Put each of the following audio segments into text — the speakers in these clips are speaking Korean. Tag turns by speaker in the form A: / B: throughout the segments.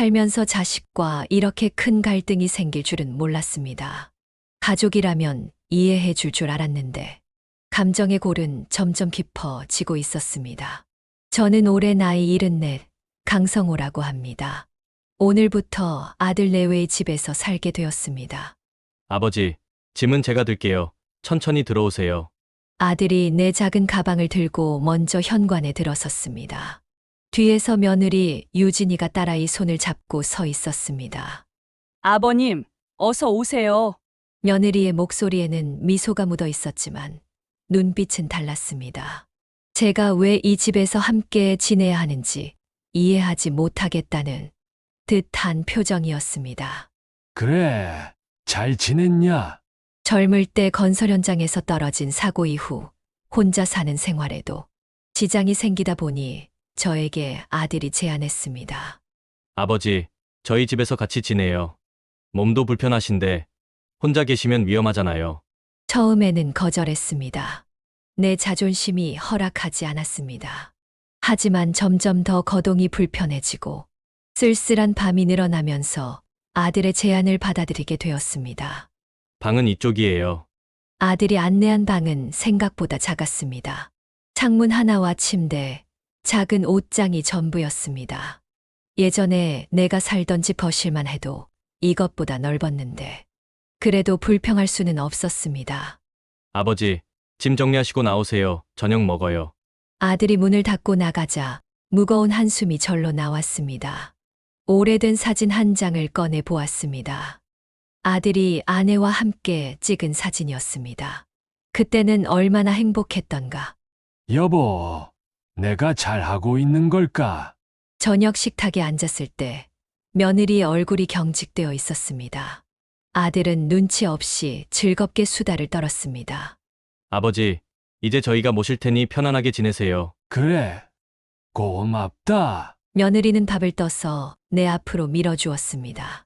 A: 살면서 자식과 이렇게 큰 갈등이 생길 줄은 몰랐습니다. 가족이라면 이해해 줄 줄 알았는데 감정의 골은 점점 깊어지고 있었습니다. 저는 올해 나이 74, 강성호라고 합니다. 오늘부터 아들 내외의 집에서 살게 되었습니다.
B: 아버지, 짐은 제가 들게요. 천천히 들어오세요.
A: 아들이 내 작은 가방을 들고 먼저 현관에 들어섰습니다. 뒤에서 며느리 유진이가 딸아이 손을 잡고 서 있었습니다.
C: 아버님, 어서 오세요.
A: 며느리의 목소리에는 미소가 묻어 있었지만 눈빛은 달랐습니다. 제가 왜 이 집에서 함께 지내야 하는지 이해하지 못하겠다는 듯한 표정이었습니다.
D: 그래, 잘 지냈냐?
A: 젊을 때 건설 현장에서 떨어진 사고 이후 혼자 사는 생활에도 지장이 생기다 보니 저에게 아들이 제안했습니다.
B: 아버지, 저희 집에서 같이 지내요. 몸도 불편하신데 혼자 계시면 위험하잖아요.
A: 처음에는 거절했습니다. 내 자존심이 허락하지 않았습니다. 하지만 점점 더 거동이 불편해지고 쓸쓸한 밤이 늘어나면서 아들의 제안을 받아들이게 되었습니다.
B: 방은 이쪽이에요.
A: 아들이 안내한 방은 생각보다 작았습니다. 창문 하나와 침대, 작은 옷장이 전부였습니다. 예전에 내가 살던 집 거실만 해도 이것보다 넓었는데 그래도 불평할 수는 없었습니다.
B: 아버지, 짐 정리하시고 나오세요. 저녁 먹어요.
A: 아들이 문을 닫고 나가자 무거운 한숨이 절로 나왔습니다. 오래된 사진 한 장을 꺼내 보았습니다. 아들이 아내와 함께 찍은 사진이었습니다. 그때는 얼마나 행복했던가.
D: 여보, 내가 잘하고 있는 걸까?
A: 저녁 식탁에 앉았을 때 며느리의 얼굴이 경직되어 있었습니다. 아들은 눈치 없이 즐겁게 수다를 떨었습니다.
B: 아버지, 이제 저희가 모실 테니 편안하게 지내세요.
D: 그래, 고맙다.
A: 며느리는 밥을 떠서 내 앞으로 밀어주었습니다.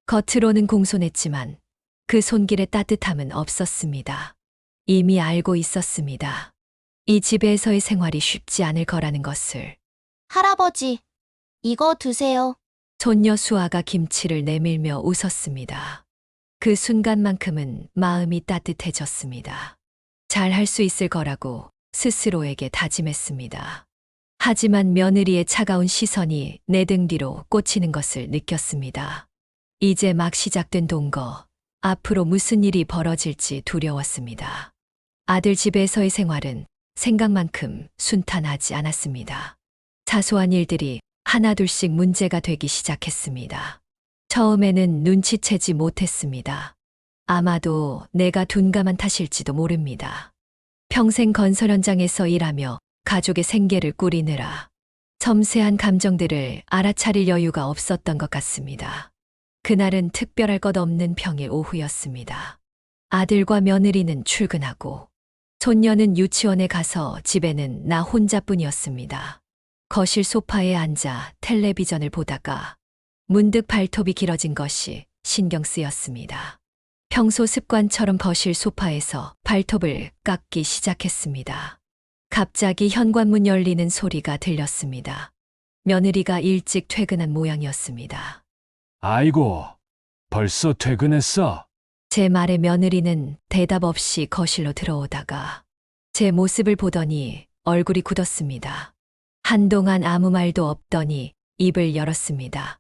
A: 겉으로는 공손했지만 그 손길의 따뜻함은 없었습니다. 이미 알고 있었습니다. 이 집에서의 생활이 쉽지 않을 거라는 것을.
E: 할아버지, 이거 드세요.
A: 손녀 수아가 김치를 내밀며 웃었습니다. 그 순간만큼은 마음이 따뜻해졌습니다. 잘 할 수 있을 거라고 스스로에게 다짐했습니다. 하지만 며느리의 차가운 시선이 내 등 뒤로 꽂히는 것을 느꼈습니다. 이제 막 시작된 동거, 앞으로 무슨 일이 벌어질지 두려웠습니다. 아들 집에서의 생활은 생각만큼 순탄하지 않았습니다. 사소한 일들이 하나둘씩 문제가 되기 시작했습니다. 처음에는 눈치채지 못했습니다. 아마도 내가 둔감한 탓일지도 모릅니다. 평생 건설 현장에서 일하며 가족의 생계를 꾸리느라 섬세한 감정들을 알아차릴 여유가 없었던 것 같습니다. 그날은 특별할 것 없는 평일 오후였습니다. 아들과 며느리는 출근하고 손녀는 유치원에 가서 집에는 나 혼자뿐이었습니다. 거실 소파에 앉아 텔레비전을 보다가 문득 발톱이 길어진 것이 신경 쓰였습니다. 평소 습관처럼 거실 소파에서 발톱을 깎기 시작했습니다. 갑자기 현관문 열리는 소리가 들렸습니다. 며느리가 일찍 퇴근한 모양이었습니다.
D: 아이고, 벌써 퇴근했어?
A: 제 말에 며느리는 대답 없이 거실로 들어오다가 제 모습을 보더니 얼굴이 굳었습니다. 한동안 아무 말도 없더니 입을 열었습니다.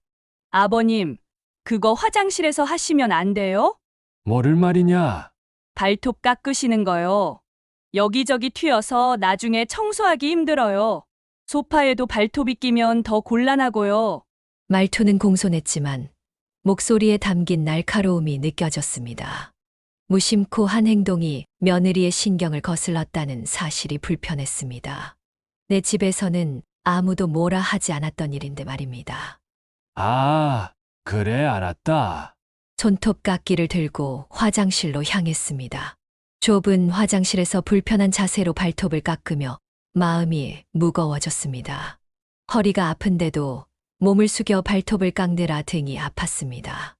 C: 아버님, 그거 화장실에서 하시면 안 돼요?
D: 뭐를 말이냐?
C: 발톱 깎으시는 거요. 여기저기 튀어서 나중에 청소하기 힘들어요. 소파에도 발톱이 끼면 더 곤란하고요.
A: 말투는 공손했지만 목소리에 담긴 날카로움이 느껴졌습니다. 무심코 한 행동이 며느리의 신경을 거슬렀다는 사실이 불편했습니다. 내 집에서는 아무도 뭐라 하지 않았던 일인데 말입니다.
D: 아, 그래, 알았다.
A: 손톱깎이를 들고 화장실로 향했습니다. 좁은 화장실에서 불편한 자세로 발톱을 깎으며 마음이 무거워졌습니다. 허리가 아픈데도 몸을 숙여 발톱을 깎느라 등이 아팠습니다.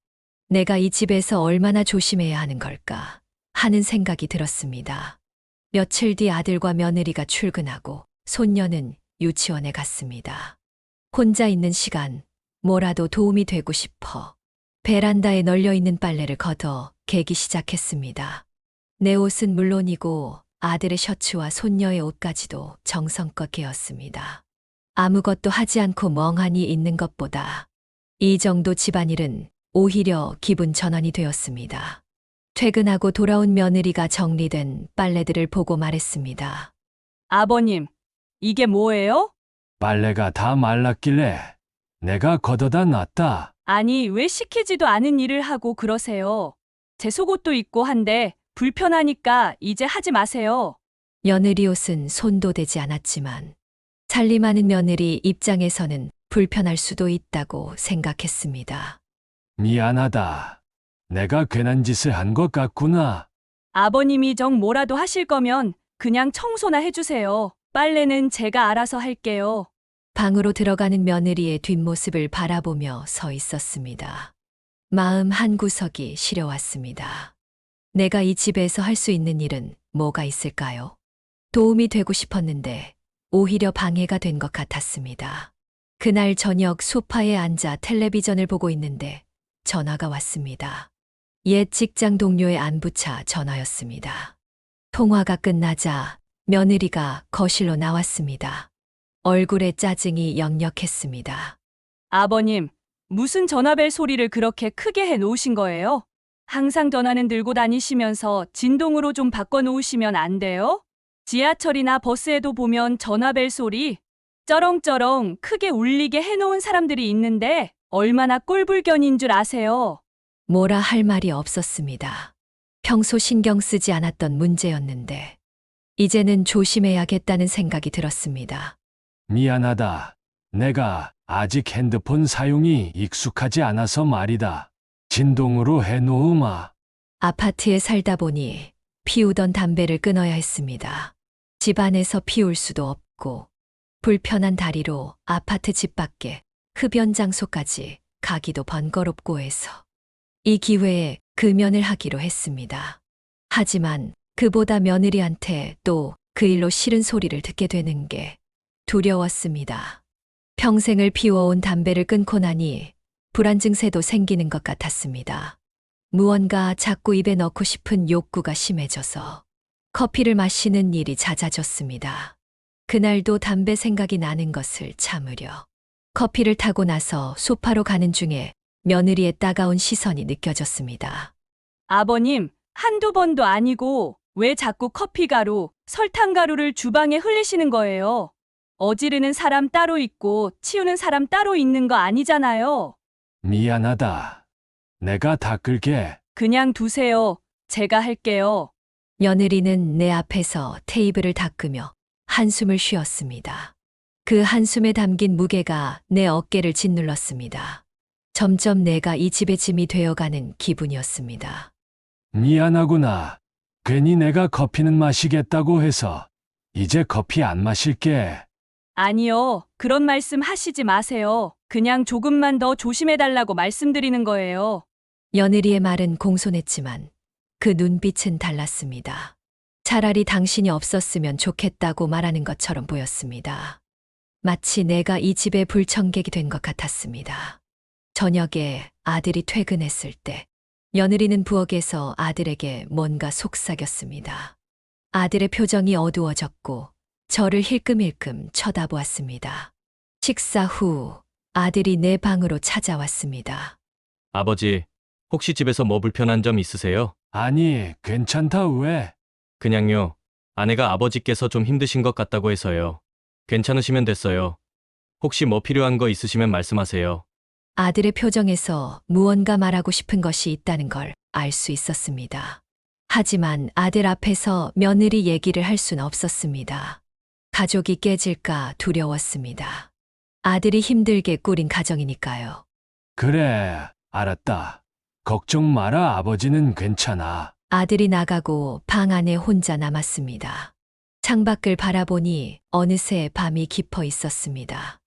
A: 내가 이 집에서 얼마나 조심해야 하는 걸까 하는 생각이 들었습니다. 며칠 뒤 아들과 며느리가 출근하고 손녀는 유치원에 갔습니다. 혼자 있는 시간, 뭐라도 도움이 되고 싶어 베란다에 널려 있는 빨래를 걷어 개기 시작했습니다. 내 옷은 물론이고 아들의 셔츠와 손녀의 옷까지도 정성껏 개었습니다. 아무것도 하지 않고 멍하니 있는 것보다 이 정도 집안일은 오히려 기분 전환이 되었습니다. 퇴근하고 돌아온 며느리가 정리된 빨래들을 보고 말했습니다.
C: 아버님, 이게 뭐예요?
D: 빨래가 다 말랐길래 내가 걷어다 놨다.
C: 아니, 왜 시키지도 않은 일을 하고 그러세요? 제 속옷도 있고 한데 불편하니까 이제 하지 마세요.
A: 며느리 옷은 손도 대지 않았지만 살림하는 며느리 입장에서는 불편할 수도 있다고 생각했습니다.
D: 미안하다. 내가 괜한 짓을 한 것 같구나.
C: 아버님이 정 뭐라도 하실 거면 그냥 청소나 해주세요. 빨래는 제가 알아서 할게요.
A: 방으로 들어가는 며느리의 뒷모습을 바라보며 서 있었습니다. 마음 한구석이 시려왔습니다. 내가 이 집에서 할 수 있는 일은 뭐가 있을까요? 도움이 되고 싶었는데 오히려 방해가 된 것 같았습니다. 그날 저녁 소파에 앉아 텔레비전을 보고 있는데 전화가 왔습니다. 옛 직장 동료의 안부차 전화였습니다. 통화가 끝나자 며느리가 거실로 나왔습니다. 얼굴에 짜증이 역력했습니다.
C: 아버님, 무슨 전화벨 소리를 그렇게 크게 해 놓으신 거예요? 항상 전화는 들고 다니시면서 진동으로 좀 바꿔 놓으시면 안 돼요? 지하철이나 버스에도 보면 전화벨 소리 쩌렁쩌렁 크게 울리게 해놓은 사람들이 있는데 얼마나 꼴불견인 줄 아세요?
A: 뭐라 할 말이 없었습니다. 평소 신경 쓰지 않았던 문제였는데 이제는 조심해야겠다는 생각이 들었습니다.
D: 미안하다. 내가 아직 핸드폰 사용이 익숙하지 않아서 말이다. 진동으로 해놓으마.
A: 아파트에 살다 보니 피우던 담배를 끊어야 했습니다. 집 안에서 피울 수도 없고 불편한 다리로 아파트 집 밖에 흡연 장소까지 가기도 번거롭고 해서 이 기회에 금연을 하기로 했습니다. 하지만 그보다 며느리한테 또 그 일로 싫은 소리를 듣게 되는 게 두려웠습니다. 평생을 피워온 담배를 끊고 나니 불안 증세도 생기는 것 같았습니다. 무언가 자꾸 입에 넣고 싶은 욕구가 심해져서 커피를 마시는 일이 잦아졌습니다. 그날도 담배 생각이 나는 것을 참으려 커피를 타고 나서 소파로 가는 중에 며느리의 따가운 시선이 느껴졌습니다.
C: 아버님, 한두 번도 아니고 왜 자꾸 커피가루, 설탕가루를 주방에 흘리시는 거예요? 어지르는 사람 따로 있고 치우는 사람 따로 있는 거 아니잖아요.
D: 미안하다. 내가 닦을게.
C: 그냥 두세요. 제가 할게요.
A: 며느리는 내 앞에서 테이블을 닦으며 한숨을 쉬었습니다. 그 한숨에 담긴 무게가 내 어깨를 짓눌렀습니다. 점점 내가 이 집의 짐이 되어가는 기분이었습니다.
D: 미안하구나. 괜히 내가 커피는 마시겠다고 해서 이제 커피 안 마실게.
C: 아니요. 그런 말씀 하시지 마세요. 그냥 조금만 더 조심해달라고 말씀드리는 거예요.
A: 며느리의 말은 공손했지만 그 눈빛은 달랐습니다. 차라리 당신이 없었으면 좋겠다고 말하는 것처럼 보였습니다. 마치 내가 이 집의 불청객이 된 것 같았습니다. 저녁에 아들이 퇴근했을 때 며느리는 부엌에서 아들에게 뭔가 속삭였습니다. 아들의 표정이 어두워졌고 저를 힐끔힐끔 쳐다보았습니다. 식사 후 아들이 내 방으로 찾아왔습니다.
B: 아버지, 혹시 집에서 뭐 불편한 점 있으세요?
D: 아니, 괜찮다 왜?
B: 그냥요. 아내가 아버지께서 좀 힘드신 것 같다고 해서요. 괜찮으시면 됐어요. 혹시 뭐 필요한 거 있으시면 말씀하세요.
A: 아들의 표정에서 무언가 말하고 싶은 것이 있다는 걸 알 수 있었습니다. 하지만 아들 앞에서 며느리 얘기를 할 수는 없었습니다. 가족이 깨질까 두려웠습니다. 아들이 힘들게 꾸린 가정이니까요.
D: 그래, 알았다. 걱정 마라. 아버지는 괜찮아.
A: 아들이 나가고 방 안에 혼자 남았습니다. 창밖을 바라보니 어느새 밤이 깊어 있었습니다.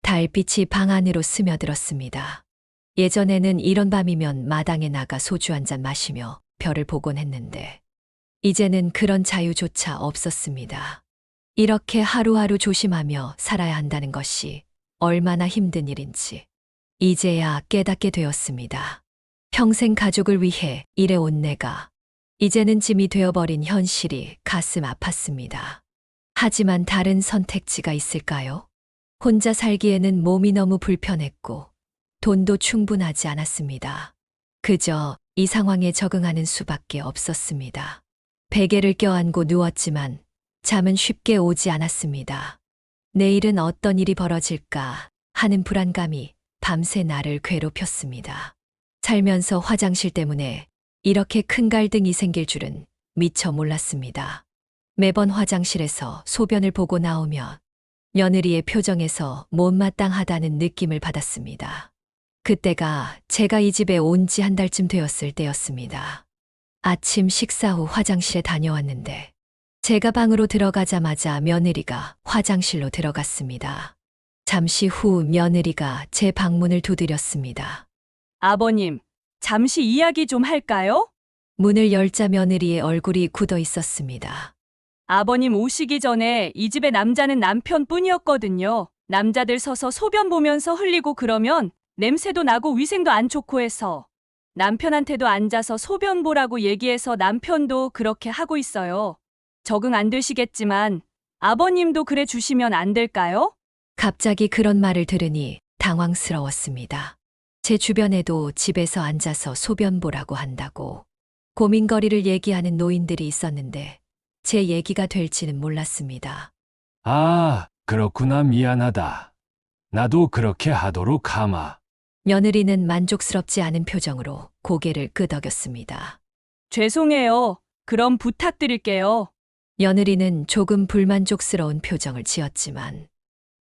A: 달빛이 방 안으로 스며들었습니다. 예전에는 이런 밤이면 마당에 나가 소주 한 잔 마시며 별을 보곤 했는데 이제는 그런 자유조차 없었습니다. 이렇게 하루하루 조심하며 살아야 한다는 것이 얼마나 힘든 일인지 이제야 깨닫게 되었습니다. 평생 가족을 위해 일해온 내가 이제는 짐이 되어버린 현실이 가슴 아팠습니다. 하지만 다른 선택지가 있을까요? 혼자 살기에는 몸이 너무 불편했고 돈도 충분하지 않았습니다. 그저 이 상황에 적응하는 수밖에 없었습니다. 베개를 껴안고 누웠지만 잠은 쉽게 오지 않았습니다. 내일은 어떤 일이 벌어질까 하는 불안감이 밤새 나를 괴롭혔습니다. 살면서 화장실 때문에 이렇게 큰 갈등이 생길 줄은 미처 몰랐습니다. 매번 화장실에서 소변을 보고 나오면 며느리의 표정에서 못마땅하다는 느낌을 받았습니다. 그때가 제가 이 집에 온 지 한 달쯤 되었을 때였습니다. 아침 식사 후 화장실에 다녀왔는데 제가 방으로 들어가자마자 며느리가 화장실로 들어갔습니다. 잠시 후 며느리가 제 방문을 두드렸습니다.
C: 아버님, 잠시 이야기 좀 할까요?
A: 문을 열자 며느리의 얼굴이 굳어 있었습니다.
C: 아버님 오시기 전에 이 집의 남자는 남편뿐이었거든요. 남자들 서서 소변 보면서 흘리고 그러면 냄새도 나고 위생도 안 좋고 해서 남편한테도 앉아서 소변 보라고 얘기해서 남편도 그렇게 하고 있어요. 적응 안 되시겠지만 아버님도 그래 주시면 안 될까요?
A: 갑자기 그런 말을 들으니 당황스러웠습니다. 제 주변에도 집에서 앉아서 소변 보라고 한다고 고민거리를 얘기하는 노인들이 있었는데 제 얘기가 될지는 몰랐습니다.
D: 아, 그렇구나. 미안하다. 나도 그렇게 하도록 하마.
A: 며느리는 만족스럽지 않은 표정으로 고개를 끄덕였습니다.
C: 죄송해요. 그럼 부탁드릴게요.
A: 며느리는 조금 불만족스러운 표정을 지었지만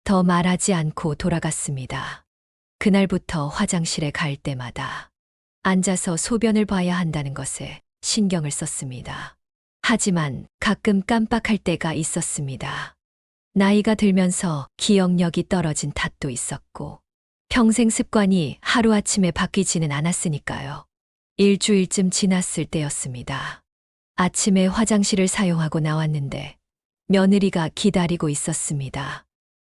A: 더 말하지 않고 돌아갔습니다. 그날부터 화장실에 갈 때마다 앉아서 소변을 봐야 한다는 것에 신경을 썼습니다. 하지만 가끔 깜빡할 때가 있었습니다. 나이가 들면서 기억력이 떨어진 탓도 있었고 평생 습관이 하루아침에 바뀌지는 않았으니까요. 일주일쯤 지났을 때였습니다. 아침에 화장실을 사용하고 나왔는데 며느리가 기다리고 있었습니다.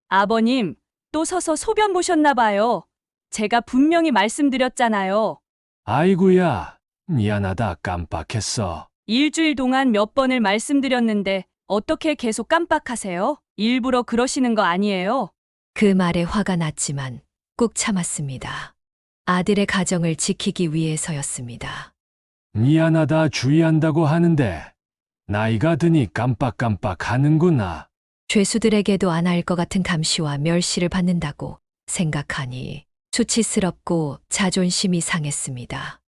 C: 아버님, 또 서서 소변 보셨나 봐요. 제가 분명히 말씀드렸잖아요.
D: 아이구야. 미안하다. 깜빡했어.
C: 일주일 동안 몇 번을 말씀드렸는데 어떻게 계속 깜빡하세요? 일부러 그러시는 거 아니에요?
A: 그 말에 화가 났지만 꾹 참았습니다. 아들의 가정을 지키기 위해서였습니다.
D: 미안하다. 주의한다고 하는데 나이가 드니 깜빡깜빡 하는구나.
A: 죄수들에게도 안 할 것 같은 감시와 멸시를 받는다고 생각하니 수치스럽고 자존심이 상했습니다.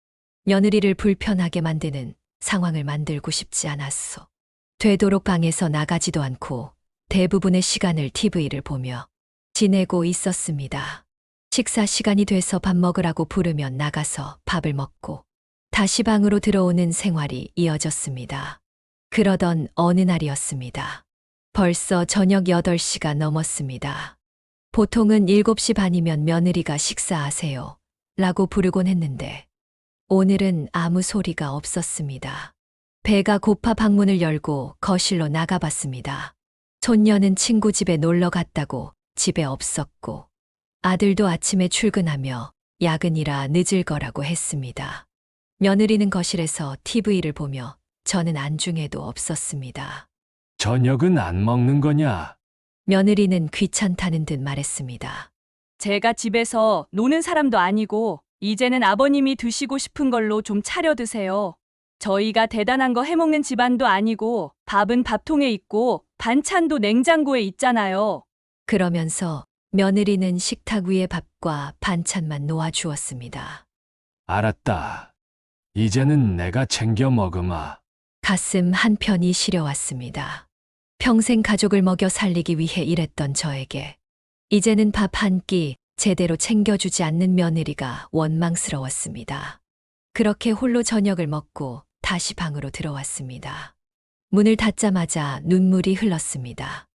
A: 며느리를 불편하게 만드는 상황을 만들고 싶지 않았어. 되도록 방에서 나가지도 않고 대부분의 시간을 TV를 보며 지내고 있었습니다. 식사 시간이 돼서 밥 먹으라고 부르면 나가서 밥을 먹고 다시 방으로 들어오는 생활이 이어졌습니다. 그러던 어느 날이었습니다. 벌써 저녁 8시가 넘었습니다. 보통은 7시 반이면 며느리가 식사하세요 라고 부르곤 했는데 오늘은 아무 소리가 없었습니다. 배가 고파 방문을 열고 거실로 나가봤습니다. 손녀는 친구 집에 놀러 갔다고 집에 없었고 아들도 아침에 출근하며 야근이라 늦을 거라고 했습니다. 며느리는 거실에서 TV를 보며 저는 안중에도 없었습니다.
D: 저녁은 안 먹는 거냐?
A: 며느리는 귀찮다는 듯 말했습니다.
C: 제가 집에서 노는 사람도 아니고 이제는 아버님이 드시고 싶은 걸로 좀 차려 드세요. 저희가 대단한 거 해먹는 집안도 아니고 밥은 밥통에 있고 반찬도 냉장고에 있잖아요.
A: 그러면서 며느리는 식탁 위에 밥과 반찬만 놓아주었습니다.
D: 알았다. 이제는 내가 챙겨 먹으마.
A: 가슴 한편이 시려왔습니다. 평생 가족을 먹여 살리기 위해 일했던 저에게 이제는 밥 한 끼 제대로 챙겨주지 않는 며느리가 원망스러웠습니다. 그렇게 홀로 저녁을 먹고 다시 방으로 들어왔습니다. 문을 닫자마자 눈물이 흘렀습니다.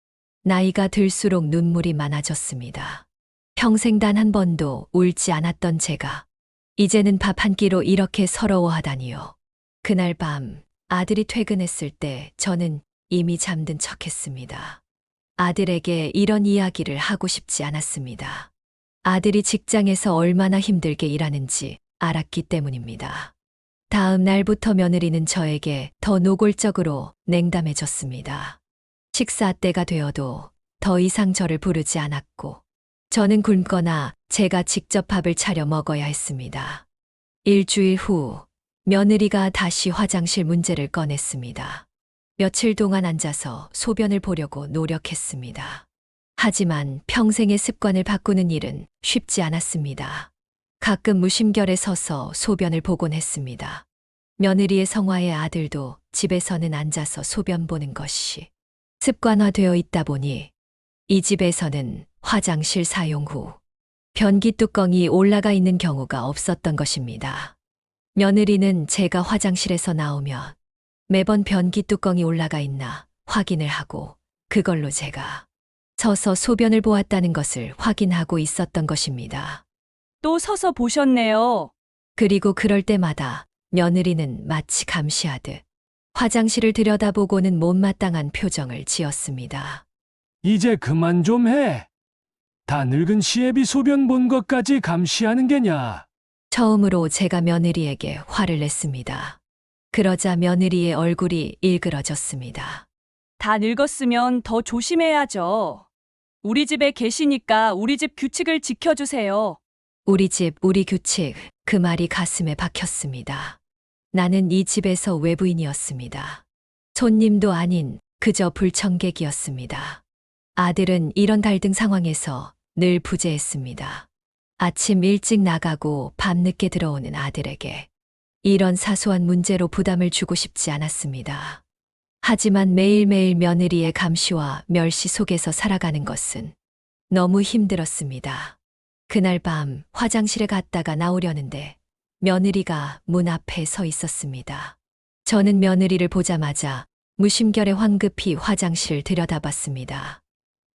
A: 나이가 들수록 눈물이 많아졌습니다. 평생 단 한 번도 울지 않았던 제가 이제는 밥 한 끼로 이렇게 서러워하다니요. 그날 밤 아들이 퇴근했을 때 저는 이미 잠든 척했습니다. 아들에게 이런 이야기를 하고 싶지 않았습니다. 아들이 직장에서 얼마나 힘들게 일하는지 알았기 때문입니다. 다음 날부터 며느리는 저에게 더 노골적으로 냉담해졌습니다. 식사 때가 되어도 더 이상 저를 부르지 않았고, 저는 굶거나 제가 직접 밥을 차려 먹어야 했습니다. 일주일 후, 며느리가 다시 화장실 문제를 꺼냈습니다. 며칠 동안 앉아서 소변을 보려고 노력했습니다. 하지만 평생의 습관을 바꾸는 일은 쉽지 않았습니다. 가끔 무심결에 서서 소변을 보곤 했습니다. 며느리의 성화의 아들도 집에서는 앉아서 소변 보는 것이 습관화되어 있다 보니 이 집에서는 화장실 사용 후 변기 뚜껑이 올라가 있는 경우가 없었던 것입니다. 며느리는 제가 화장실에서 나오면 매번 변기 뚜껑이 올라가 있나 확인을 하고 그걸로 제가 서서 소변을 보았다는 것을 확인하고 있었던 것입니다.
C: 또 서서 보셨네요.
A: 그리고 그럴 때마다 며느리는 마치 감시하듯 화장실을 들여다보고는 못마땅한 표정을 지었습니다.
D: 이제 그만 좀 해. 다 늙은 시애비 소변 본 것까지 감시하는 게냐.
A: 처음으로 제가 며느리에게 화를 냈습니다. 그러자 며느리의 얼굴이 일그러졌습니다.
C: 다 늙었으면 더 조심해야죠. 우리 집에 계시니까 우리 집 규칙을 지켜주세요.
A: 우리 집, 우리 규칙, 그 말이 가슴에 박혔습니다. 나는 이 집에서 외부인이었습니다. 손님도 아닌 그저 불청객이었습니다. 아들은 이런 갈등 상황에서 늘 부재했습니다. 아침 일찍 나가고 밤늦게 들어오는 아들에게 이런 사소한 문제로 부담을 주고 싶지 않았습니다. 하지만 매일매일 며느리의 감시와 멸시 속에서 살아가는 것은 너무 힘들었습니다. 그날 밤 화장실에 갔다가 나오려는데 며느리가 문 앞에 서 있었습니다. 저는 며느리를 보자마자 무심결에 황급히 화장실 들여다봤습니다.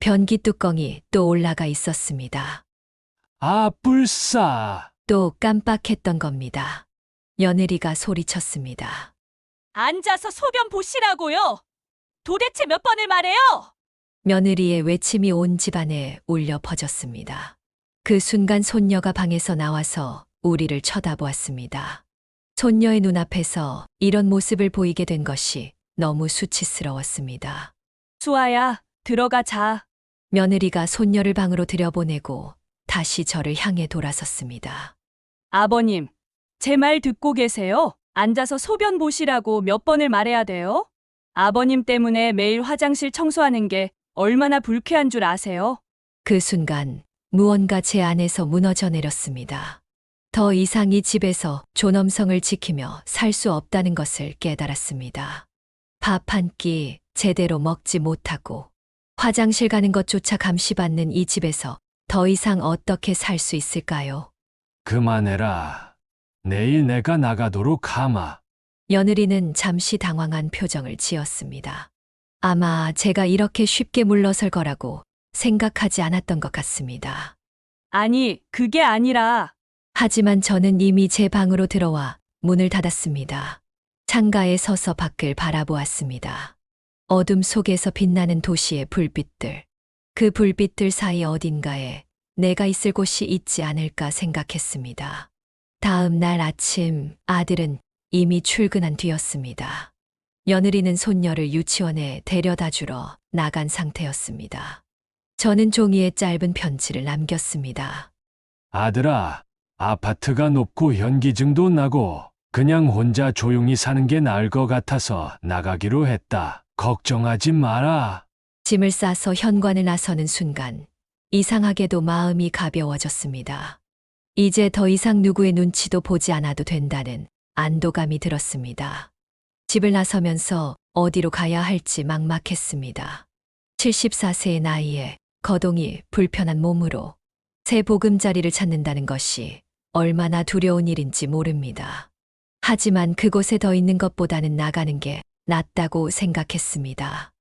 A: 변기 뚜껑이 또 올라가 있었습니다.
D: 아, 불싸.
A: 또 깜빡했던 겁니다. 며느리가 소리쳤습니다.
C: 앉아서 소변 보시라고요. 도대체 몇 번을 말해요?
A: 며느리의 외침이 온 집안에 울려 퍼졌습니다. 그 순간 손녀가 방에서 나와서 우리를 쳐다보았습니다. 손녀의 눈앞에서 이런 모습을 보이게 된 것이 너무 수치스러웠습니다.
C: 수아야, 들어가 자.
A: 며느리가 손녀를 방으로 들여보내고 다시 저를 향해 돌아섰습니다.
C: 아버님, 제 말 듣고 계세요? 앉아서 소변 보시라고 몇 번을 말해야 돼요? 아버님 때문에 매일 화장실 청소하는 게 얼마나 불쾌한 줄 아세요?
A: 그 순간 무언가 제 안에서 무너져 내렸습니다. 더 이상 이 집에서 존엄성을 지키며 살 수 없다는 것을 깨달았습니다. 밥 한 끼 제대로 먹지 못하고 화장실 가는 것조차 감시받는 이 집에서 더 이상 어떻게 살 수 있을까요?
D: 그만해라. 내일 내가 나가도록 하마.
A: 며느리는 잠시 당황한 표정을 지었습니다. 아마 제가 이렇게 쉽게 물러설 거라고 생각하지 않았던 것 같습니다.
C: 아니, 그게 아니라
A: 하지만 저는 이미 제 방으로 들어와 문을 닫았습니다. 창가에 서서 밖을 바라보았습니다. 어둠 속에서 빛나는 도시의 불빛들. 그 불빛들 사이 어딘가에 내가 있을 곳이 있지 않을까 생각했습니다. 다음 날 아침 아들은 이미 출근한 뒤였습니다. 며느리는 손녀를 유치원에 데려다 주러 나간 상태였습니다. 저는 종이에 짧은 편지를 남겼습니다.
D: 아들아, 아파트가 높고 현기증도 나고 그냥 혼자 조용히 사는 게 나을 것 같아서 나가기로 했다. 걱정하지 마라.
A: 짐을 싸서 현관을 나서는 순간 이상하게도 마음이 가벼워졌습니다. 이제 더 이상 누구의 눈치도 보지 않아도 된다는 안도감이 들었습니다. 집을 나서면서 어디로 가야 할지 막막했습니다. 74세의 나이에 거동이 불편한 몸으로 새 보금자리를 찾는다는 것이 얼마나 두려운 일인지 모릅니다. 하지만 그곳에 더 있는 것보다는 나가는 게 낫다고 생각했습니다.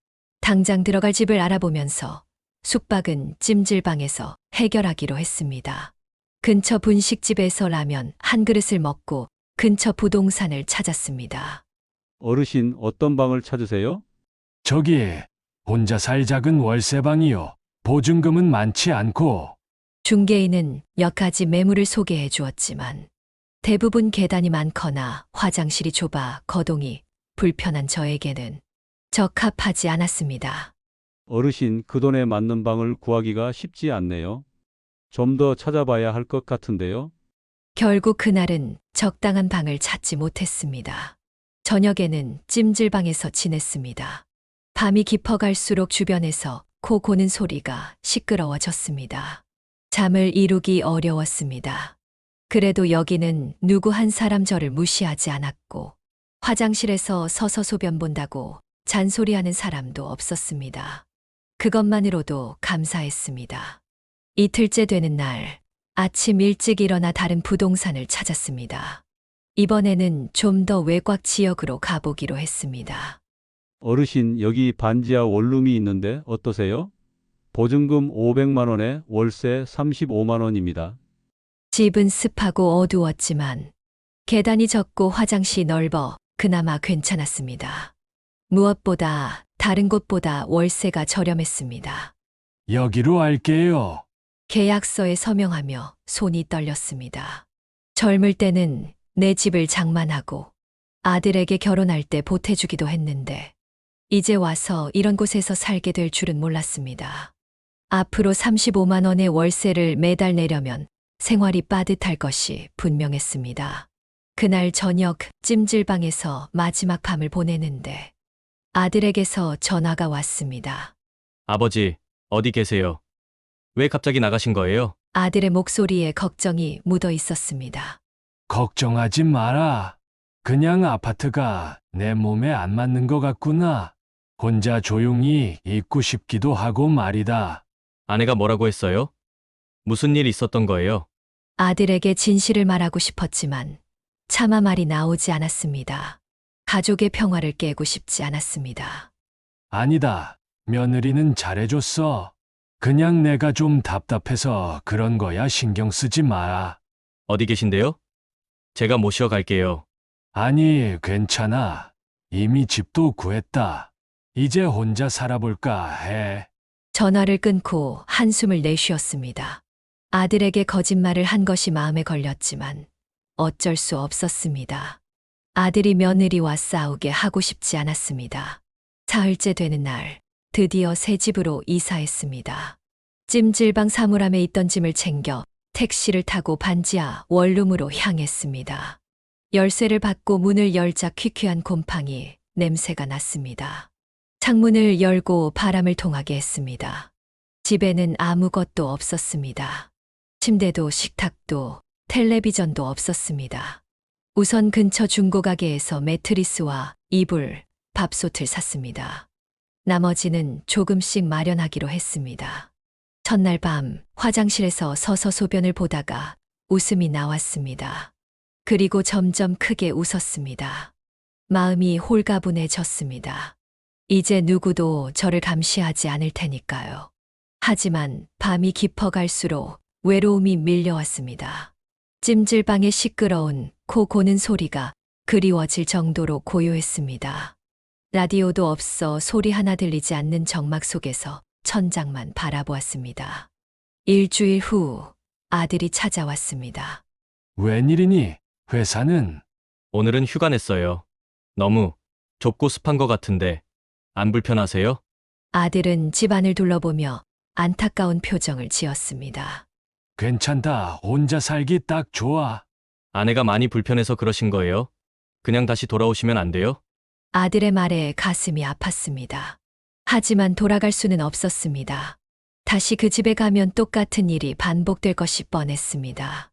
A: 당장 들어갈 집을 알아보면서 숙박은 찜질방에서 해결하기로 했습니다. 근처 분식집에서 라면 한 그릇을 먹고 근처 부동산을 찾았습니다.
F: 어르신 어떤 방을 찾으세요?
D: 저기 혼자 살 작은 월세방이요. 보증금은 많지 않고
A: 중개인은 몇 가지 매물을 소개해 주었지만 대부분 계단이 많거나 화장실이 좁아 거동이 불편한 저에게는 적합하지 않았습니다.
F: 어르신, 그 돈에 맞는 방을 구하기가 쉽지 않네요. 좀 더 찾아봐야 할 것 같은데요.
A: 결국 그날은 적당한 방을 찾지 못했습니다. 저녁에는 찜질방에서 지냈습니다. 밤이 깊어갈수록 주변에서 코 고는 소리가 시끄러워졌습니다. 잠을 이루기 어려웠습니다. 그래도 여기는 누구 한 사람 저를 무시하지 않았고 화장실에서 서서 소변 본다고 잔소리하는 사람도 없었습니다. 그것만으로도 감사했습니다. 이틀째 되는 날, 아침 일찍 일어나 다른 부동산을 찾았습니다. 이번에는 좀 더 외곽 지역으로 가보기로 했습니다.
F: 어르신, 여기 반지하 원룸이 있는데 어떠세요? 보증금 500만 원에 월세 35만 원입니다.
A: 집은 습하고 어두웠지만 계단이 적고 화장실이 넓어 그나마 괜찮았습니다. 무엇보다 다른 곳보다 월세가 저렴했습니다.
D: 여기로 할게요.
A: 계약서에 서명하며 손이 떨렸습니다. 젊을 때는 내 집을 장만하고 아들에게 결혼할 때 보태주기도 했는데 이제 와서 이런 곳에서 살게 될 줄은 몰랐습니다. 앞으로 35만 원의 월세를 매달 내려면 생활이 빠듯할 것이 분명했습니다. 그날 저녁 찜질방에서 마지막 밤을 보내는데 아들에게서 전화가 왔습니다.
B: 아버지, 어디 계세요? 왜 갑자기 나가신 거예요?
A: 아들의 목소리에 걱정이 묻어 있었습니다.
D: 걱정하지 마라. 그냥 아파트가 내 몸에 안 맞는 것 같구나. 혼자 조용히 있고 싶기도 하고 말이다.
B: 아내가 뭐라고 했어요? 무슨 일 있었던 거예요?
A: 아들에게 진실을 말하고 싶었지만 차마 말이 나오지 않았습니다. 가족의 평화를 깨고 싶지 않았습니다.
D: 아니다. 며느리는 잘해줬어. 그냥 내가 좀 답답해서 그런 거야. 신경 쓰지 마라.
B: 어디 계신데요? 제가 모시어 갈게요.
D: 아니, 괜찮아. 이미 집도 구했다. 이제 혼자 살아볼까 해.
A: 전화를 끊고 한숨을 내쉬었습니다. 아들에게 거짓말을 한 것이 마음에 걸렸지만 어쩔 수 없었습니다. 아들이 며느리와 싸우게 하고 싶지 않았습니다. 사흘째 되는 날, 드디어 새 집으로 이사했습니다. 찜질방 사물함에 있던 짐을 챙겨 택시를 타고 반지하 원룸으로 향했습니다. 열쇠를 받고 문을 열자 퀴퀴한 곰팡이 냄새가 났습니다. 창문을 열고 바람을 통하게 했습니다. 집에는 아무것도 없었습니다. 침대도 식탁도 텔레비전도 없었습니다. 우선 근처 중고가게에서 매트리스와 이불, 밥솥을 샀습니다. 나머지는 조금씩 마련하기로 했습니다. 첫날 밤 화장실에서 서서 소변을 보다가 웃음이 나왔습니다. 그리고 점점 크게 웃었습니다. 마음이 홀가분해졌습니다. 이제 누구도 저를 감시하지 않을 테니까요. 하지만 밤이 깊어갈수록 외로움이 밀려왔습니다. 찜질방의 시끄러운 코 고는 소리가 그리워질 정도로 고요했습니다. 라디오도 없어 소리 하나 들리지 않는 정막 속에서 천장만 바라보았습니다. 일주일 후 아들이 찾아왔습니다.
D: 웬일이니? 회사는?
B: 오늘은 휴가 냈어요. 너무 좁고 습한 것 같은데 안 불편하세요?
A: 아들은 집안을 둘러보며 안타까운 표정을 지었습니다.
D: 괜찮다. 혼자 살기 딱 좋아.
B: 아내가 많이 불편해서 그러신 거예요? 그냥 다시 돌아오시면 안 돼요?
A: 아들의 말에 가슴이 아팠습니다. 하지만 돌아갈 수는 없었습니다. 다시 그 집에 가면 똑같은 일이 반복될 것이 뻔했습니다.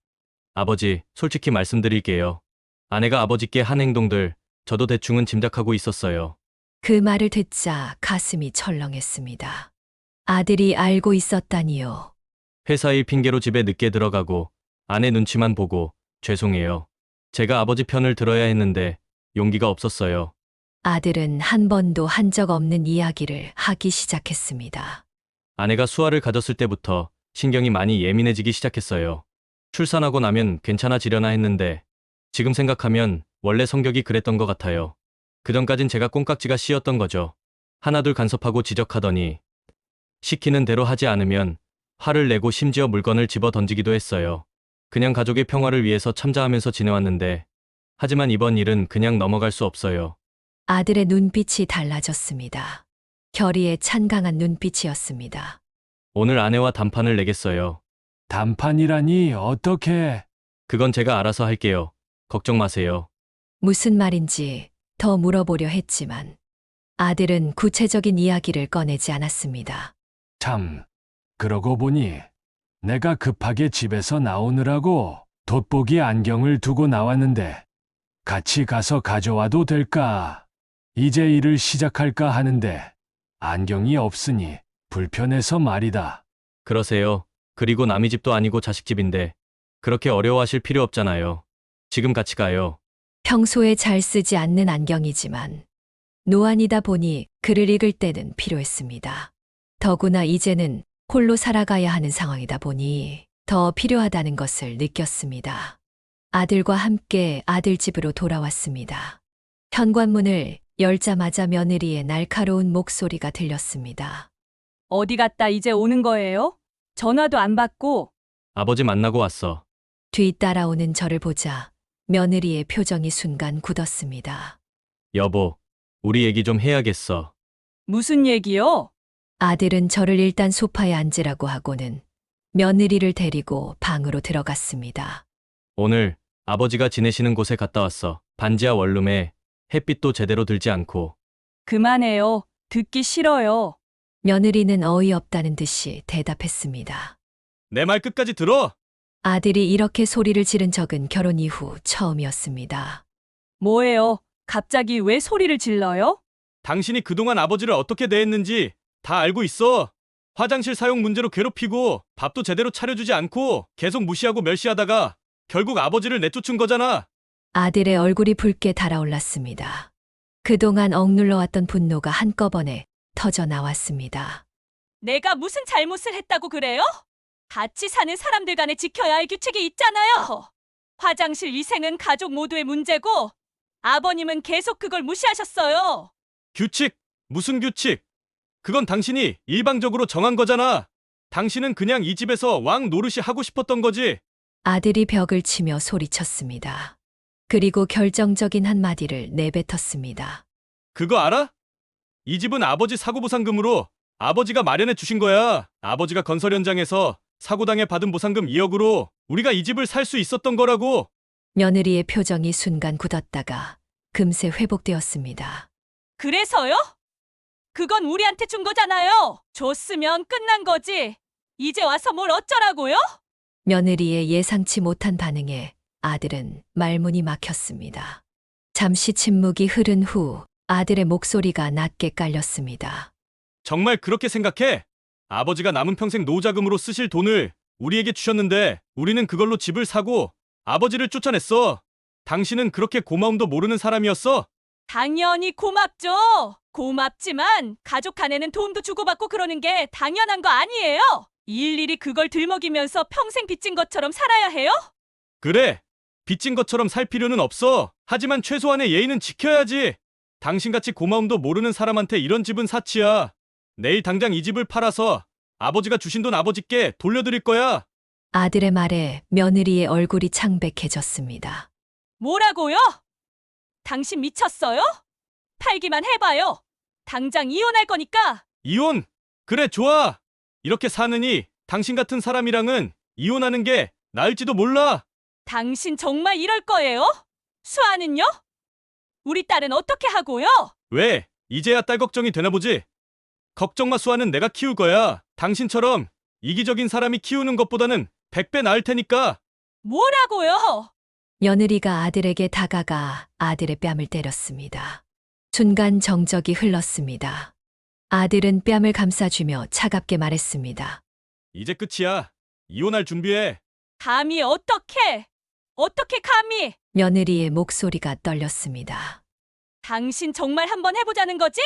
B: 아버지, 솔직히 말씀드릴게요. 아내가 아버지께 한 행동들 저도 대충은 짐작하고 있었어요.
A: 그 말을 듣자 가슴이 철렁했습니다. 아들이 알고 있었다니요.
B: 회사 일 핑계로 집에 늦게 들어가고 아내 눈치만 보고 죄송해요. 제가 아버지 편을 들어야 했는데 용기가 없었어요.
A: 아들은 한 번도 한 적 없는 이야기를 하기 시작했습니다.
B: 아내가 수아를 가졌을 때부터 신경이 많이 예민해지기 시작했어요. 출산하고 나면 괜찮아지려나 했는데 지금 생각하면 원래 성격이 그랬던 것 같아요. 그전까진 제가 콩깍지가 씌었던 거죠. 하나둘 간섭하고 지적하더니 시키는 대로 하지 않으면 화를 내고 심지어 물건을 집어 던지기도 했어요. 그냥 가족의 평화를 위해서 참자하면서 지내왔는데, 하지만 이번 일은 그냥 넘어갈 수 없어요.
A: 아들의 눈빛이 달라졌습니다. 결의에 찬 강한 눈빛이었습니다.
B: 오늘 아내와 단판을 내겠어요.
D: 단판이라니 어떻게?
B: 그건 제가 알아서 할게요. 걱정 마세요.
A: 무슨 말인지 더 물어보려 했지만 아들은 구체적인 이야기를 꺼내지 않았습니다.
D: 참, 그러고 보니 내가 급하게 집에서 나오느라고 돋보기 안경을 두고 나왔는데 같이 가서 가져와도 될까? 이제 일을 시작할까 하는데 안경이 없으니 불편해서 말이다.
B: 그러세요. 그리고 남의 집도 아니고 자식 집인데 그렇게 어려워하실 필요 없잖아요. 지금 같이 가요.
A: 평소에 잘 쓰지 않는 안경이지만 노안이다 보니 글을 읽을 때는 필요했습니다. 더구나 이제는 홀로 살아가야 하는 상황이다 보니 더 필요하다는 것을 느꼈습니다. 아들과 함께 아들 집으로 돌아왔습니다. 현관문을 열자마자 며느리의 날카로운 목소리가 들렸습니다.
C: 어디 갔다 이제 오는 거예요? 전화도 안 받고.
B: 아버지 만나고 왔어.
A: 뒤따라오는 저를 보자 며느리의 표정이 순간 굳었습니다.
B: 여보, 우리 얘기 좀 해야겠어.
C: 무슨 얘기요?
A: 아들은 저를 일단 소파에 앉으라고 하고는 며느리를 데리고 방으로 들어갔습니다.
B: 오늘 아버지가 지내시는 곳에 갔다 왔어. 반지하 원룸에 햇빛도 제대로 들지 않고.
C: 그만해요. 듣기 싫어요.
A: 며느리는 어이없다는 듯이 대답했습니다.
B: 내 말 끝까지 들어!
A: 아들이 이렇게 소리를 지른 적은 결혼 이후 처음이었습니다.
C: 뭐예요? 갑자기 왜 소리를 질러요?
B: 당신이 그동안 아버지를 어떻게 대했는지 다 알고 있어. 화장실 사용 문제로 괴롭히고 밥도 제대로 차려주지 않고 계속 무시하고 멸시하다가 결국 아버지를 내쫓은 거잖아.
A: 아들의 얼굴이 붉게 달아올랐습니다. 그동안 억눌러왔던 분노가 한꺼번에 터져 나왔습니다.
C: 내가 무슨 잘못을 했다고 그래요? 같이 사는 사람들 간에 지켜야 할 규칙이 있잖아요. 화장실 위생은 가족 모두의 문제고 아버님은 계속 그걸 무시하셨어요.
B: 규칙? 무슨 규칙? 그건 당신이 일방적으로 정한 거잖아. 당신은 그냥 이 집에서 왕 노릇이 하고 싶었던 거지.
A: 아들이 벽을 치며 소리쳤습니다. 그리고 결정적인 한마디를 내뱉었습니다.
B: 그거 알아? 이 집은 아버지 사고보상금으로 아버지가 마련해 주신 거야. 아버지가 건설 현장에서 사고당해 받은 보상금 2억으로 우리가 이 집을 살 수 있었던 거라고.
A: 며느리의 표정이 순간 굳었다가 금세 회복되었습니다.
C: 그래서요? 그건 우리한테 준 거잖아요. 줬으면 끝난 거지. 이제 와서 뭘 어쩌라고요?
A: 며느리의 예상치 못한 반응에 아들은 말문이 막혔습니다. 잠시 침묵이 흐른 후 아들의 목소리가 낮게 깔렸습니다.
B: 정말 그렇게 생각해? 아버지가 남은 평생 노후자금으로 쓰실 돈을 우리에게 주셨는데 우리는 그걸로 집을 사고 아버지를 쫓아냈어. 당신은 그렇게 고마움도 모르는 사람이었어?
C: 당연히 고맙죠. 고맙지만 가족 간에는 도움도 주고받고 그러는 게 당연한 거 아니에요? 일일이 그걸 들먹이면서 평생 빚진 것처럼 살아야 해요?
B: 그래. 빚진 것처럼 살 필요는 없어. 하지만 최소한의 예의는 지켜야지. 당신같이 고마움도 모르는 사람한테 이런 집은 사치야. 내일 당장 이 집을 팔아서 아버지가 주신 돈 아버지께 돌려드릴 거야.
A: 아들의 말에 며느리의 얼굴이 창백해졌습니다.
C: 뭐라고요? 당신 미쳤어요? 팔기만 해봐요. 당장 이혼할 거니까.
B: 이혼? 그래, 좋아. 이렇게 사느니 당신 같은 사람이랑은 이혼하는 게 나을지도 몰라.
C: 당신 정말 이럴 거예요? 수아는요? 우리 딸은 어떻게 하고요?
B: 왜? 이제야 딸 걱정이 되나 보지? 걱정 마, 수아는 내가 키울 거야. 당신처럼 이기적인 사람이 키우는 것보다는 100배 나을 테니까.
C: 뭐라고요?
A: 며느리가 아들에게 다가가 아들의 뺨을 때렸습니다. 순간 정적이 흘렀습니다. 아들은 뺨을 감싸주며 차갑게 말했습니다.
B: 이제 끝이야. 이혼할 준비해.
C: 감히 어떻게 감히?
A: 며느리의 목소리가 떨렸습니다.
C: 당신 정말 한번 해보자는 거지?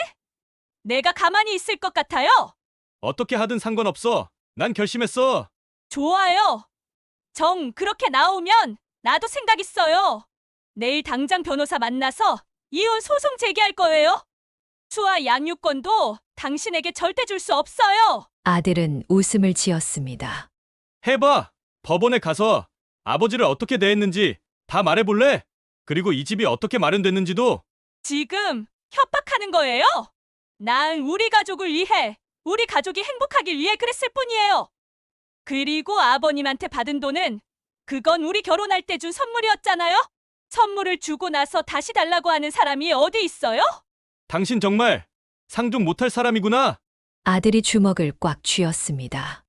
C: 내가 가만히 있을 것 같아요?
B: 어떻게 하든 상관없어. 난 결심했어.
C: 좋아요. 정 그렇게 나오면 나도 생각 있어요. 내일 당장 변호사 만나서 이혼 소송 제기할 거예요. 수아 양육권도 당신에게 절대 줄 수 없어요.
A: 아들은 웃음을 지었습니다.
B: 해봐! 법원에 가서 아버지를 어떻게 대했는지 다 말해볼래? 그리고 이 집이 어떻게 마련됐는지도.
C: 지금 협박하는 거예요? 난 우리 가족을 위해, 우리 가족이 행복하길 위해 그랬을 뿐이에요. 그리고 아버님한테 받은 돈은 그건 우리 결혼할 때 준 선물이었잖아요? 선물을 주고 나서 다시 달라고 하는 사람이 어디 있어요?
B: 당신 정말 상종 못할 사람이구나.
A: 아들이 주먹을 꽉 쥐었습니다.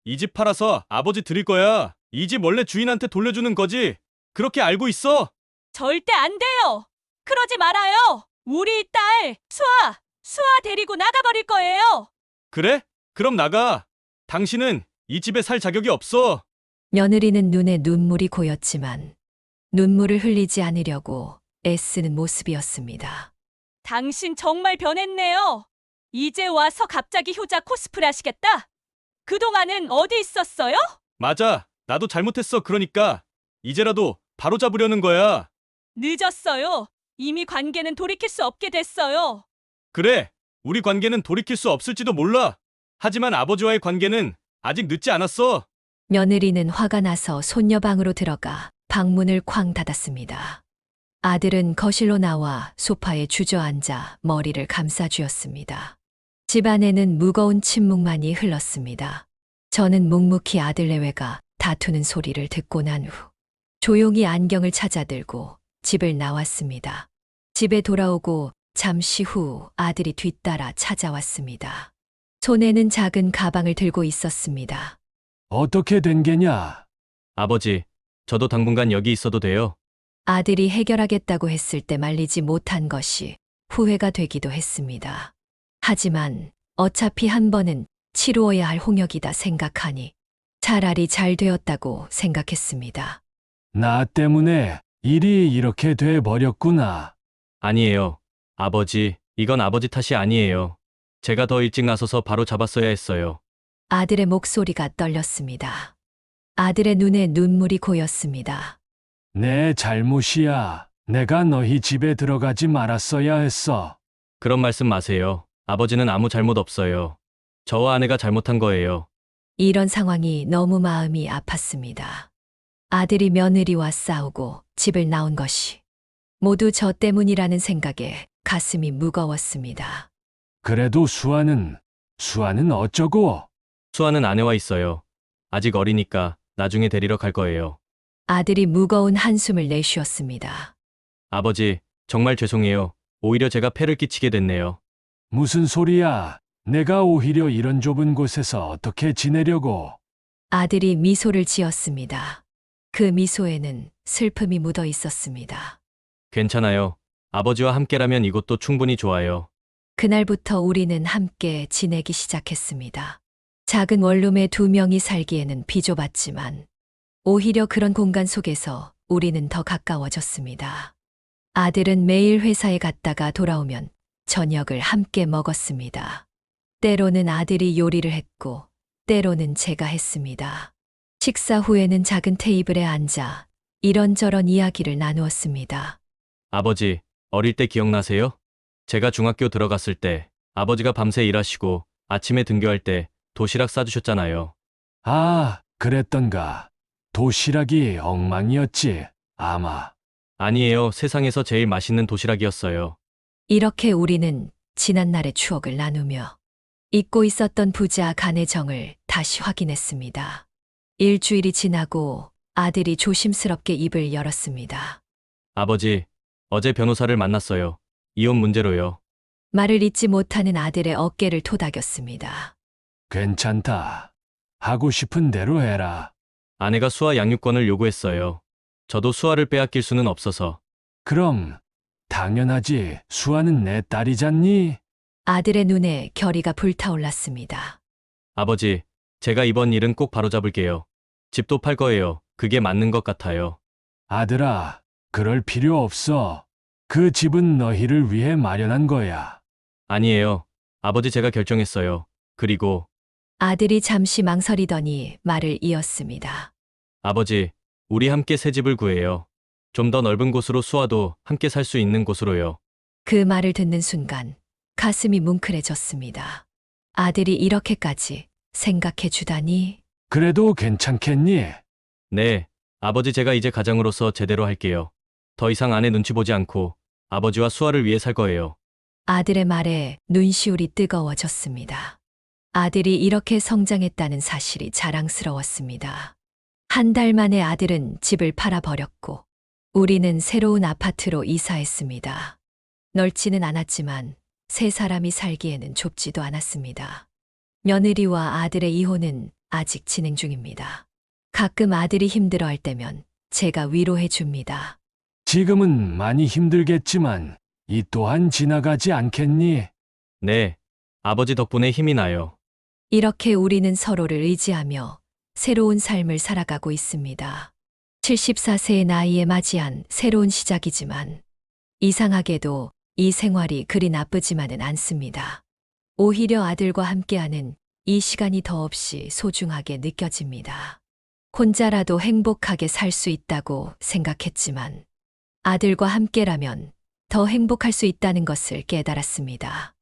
B: 이 집 팔아서 아버지 드릴 거야. 이 집 원래 주인한테 돌려주는 거지. 그렇게 알고 있어.
C: 절대 안 돼요. 그러지 말아요. 우리 딸 수아 데리고 나가버릴 거예요.
B: 그래? 그럼 나가. 당신은 이 집에 살 자격이 없어.
A: 며느리는 눈에 눈물이 고였지만 눈물을 흘리지 않으려고 애쓰는 모습이었습니다.
C: 당신 정말 변했네요. 이제 와서 갑자기 효자 코스프레 하시겠다? 그동안은 어디 있었어요?
B: 맞아. 나도 잘못했어. 그러니까 이제라도 바로잡으려는 거야.
C: 늦었어요. 이미 관계는 돌이킬 수 없게 됐어요.
B: 그래. 우리 관계는 돌이킬 수 없을지도 몰라. 하지만 아버지와의 관계는 아직 늦지 않았어.
A: 며느리는 화가 나서 손녀 방으로 들어가 방문을 쾅 닫았습니다. 아들은 거실로 나와 소파에 주저앉아 머리를 감싸쥐었습니다. 집안에는 무거운 침묵만이 흘렀습니다. 저는 묵묵히 아들 내외가 다투는 소리를 듣고 난 후 조용히 안경을 찾아들고 집을 나왔습니다. 집에 돌아오고 잠시 후 아들이 뒤따라 찾아왔습니다. 손에는 작은 가방을 들고 있었습니다.
D: 어떻게 된 게냐?
B: 아버지, 저도 당분간 여기 있어도 돼요?
A: 아들이 해결하겠다고 했을 때 말리지 못한 것이 후회가 되기도 했습니다. 하지만 어차피 한 번은 치루어야 할 홍역이다 생각하니 차라리 잘 되었다고 생각했습니다.
D: 나 때문에 일이 이렇게 돼 버렸구나.
B: 아니에요. 아버지, 이건 아버지 탓이 아니에요. 제가 더 일찍 나서서 바로 잡았어야 했어요.
A: 아들의 목소리가 떨렸습니다. 아들의 눈에 눈물이 고였습니다.
D: 내 잘못이야. 내가 너희 집에 들어가지 말았어야 했어.
B: 그런 말씀 마세요. 아버지는 아무 잘못 없어요. 저와 아내가 잘못한 거예요.
A: 이런 상황이 너무 마음이 아팠습니다. 아들이 며느리와 싸우고 집을 나온 것이 모두 저 때문이라는 생각에 가슴이 무거웠습니다.
D: 그래도 수아는 어쩌고?
B: 수아는 아내와 있어요. 아직 어리니까 나중에 데리러 갈 거예요.
A: 아들이 무거운 한숨을 내쉬었습니다.
B: 아버지, 정말 죄송해요. 오히려 제가 폐를 끼치게 됐네요.
D: 무슨 소리야? 내가 오히려 이런 좁은 곳에서 어떻게 지내려고?
A: 아들이 미소를 지었습니다. 그 미소에는 슬픔이 묻어 있었습니다.
B: 괜찮아요. 아버지와 함께라면 이곳도 충분히 좋아요.
A: 그날부터 우리는 함께 지내기 시작했습니다. 작은 원룸에 2명이 살기에는 비좁았지만 오히려 그런 공간 속에서 우리는 더 가까워졌습니다. 아들은 매일 회사에 갔다가 돌아오면 저녁을 함께 먹었습니다. 때로는 아들이 요리를 했고 때로는 제가 했습니다. 식사 후에는 작은 테이블에 앉아 이런저런 이야기를 나누었습니다.
B: 아버지, 어릴 때 기억나세요? 제가 중학교 들어갔을 때 아버지가 밤새 일하시고 아침에 등교할 때 도시락 싸주셨잖아요.
D: 아, 그랬던가. 도시락이 엉망이었지, 아마.
B: 아니에요. 세상에서 제일 맛있는 도시락이었어요.
A: 이렇게 우리는 지난날의 추억을 나누며 잊고 있었던 부자 간의 정을 다시 확인했습니다. 일주일이 지나고 아들이 조심스럽게 입을 열었습니다.
B: 아버지, 어제 변호사를 만났어요. 이혼 문제로요.
A: 말을 잇지 못하는 아들의 어깨를 토닥였습니다.
D: 괜찮다. 하고 싶은 대로 해라.
B: 아내가 수아 양육권을 요구했어요. 저도 수아를 빼앗길 수는 없어서.
D: 그럼, 당연하지. 수아는 내 딸이잖니?
A: 아들의 눈에 결의가 불타올랐습니다.
B: 아버지, 제가 이번 일은 꼭 바로잡을게요. 집도 팔 거예요. 그게 맞는 것 같아요.
D: 아들아, 그럴 필요 없어. 그 집은 너희를 위해 마련한 거야.
B: 아니에요. 아버지 제가 결정했어요. 그리고
A: 아들이 잠시 망설이더니 말을 이었습니다.
B: 아버지, 우리 함께 새 집을 구해요. 좀 더 넓은 곳으로 수아도 함께 살 수 있는 곳으로요.
A: 그 말을 듣는 순간 가슴이 뭉클해졌습니다. 아들이 이렇게까지 생각해 주다니.
D: 그래도 괜찮겠니?
B: 네, 아버지 제가 이제 가장으로서 제대로 할게요. 더 이상 아내 눈치 보지 않고 아버지와 수아를 위해 살 거예요.
A: 아들의 말에 눈시울이 뜨거워졌습니다. 아들이 이렇게 성장했다는 사실이 자랑스러웠습니다. 한 달 만에 아들은 집을 팔아버렸고 우리는 새로운 아파트로 이사했습니다. 넓지는 않았지만 세 사람이 살기에는 좁지도 않았습니다. 며느리와 아들의 이혼은 아직 진행 중입니다. 가끔 아들이 힘들어할 때면 제가 위로해 줍니다.
D: 지금은 많이 힘들겠지만 이 또한 지나가지 않겠니?
B: 네, 아버지 덕분에 힘이 나요.
A: 이렇게 우리는 서로를 의지하며 새로운 삶을 살아가고 있습니다. 74세의 나이에 맞이한 새로운 시작이지만 이상하게도 이 생활이 그리 나쁘지만은 않습니다. 오히려 아들과 함께하는 이 시간이 더없이 소중하게 느껴집니다. 혼자라도 행복하게 살 수 있다고 생각했지만 아들과 함께라면 더 행복할 수 있다는 것을 깨달았습니다.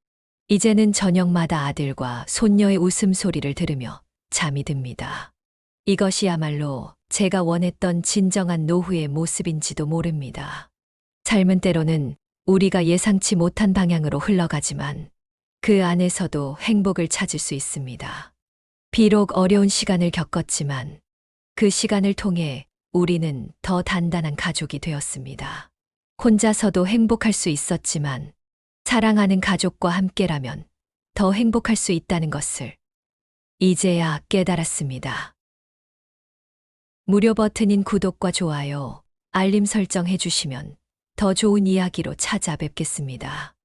A: 이제는 저녁마다 아들과 손녀의 웃음소리를 들으며 잠이 듭니다. 이것이야말로 제가 원했던 진정한 노후의 모습인지도 모릅니다. 삶은 때로는 우리가 예상치 못한 방향으로 흘러가지만 그 안에서도 행복을 찾을 수 있습니다. 비록 어려운 시간을 겪었지만 그 시간을 통해 우리는 더 단단한 가족이 되었습니다. 혼자서도 행복할 수 있었지만 사랑하는 가족과 함께라면 더 행복할 수 있다는 것을 이제야 깨달았습니다. 무료 버튼인 구독과 좋아요, 알림 설정 해주시면 더 좋은 이야기로 찾아뵙겠습니다.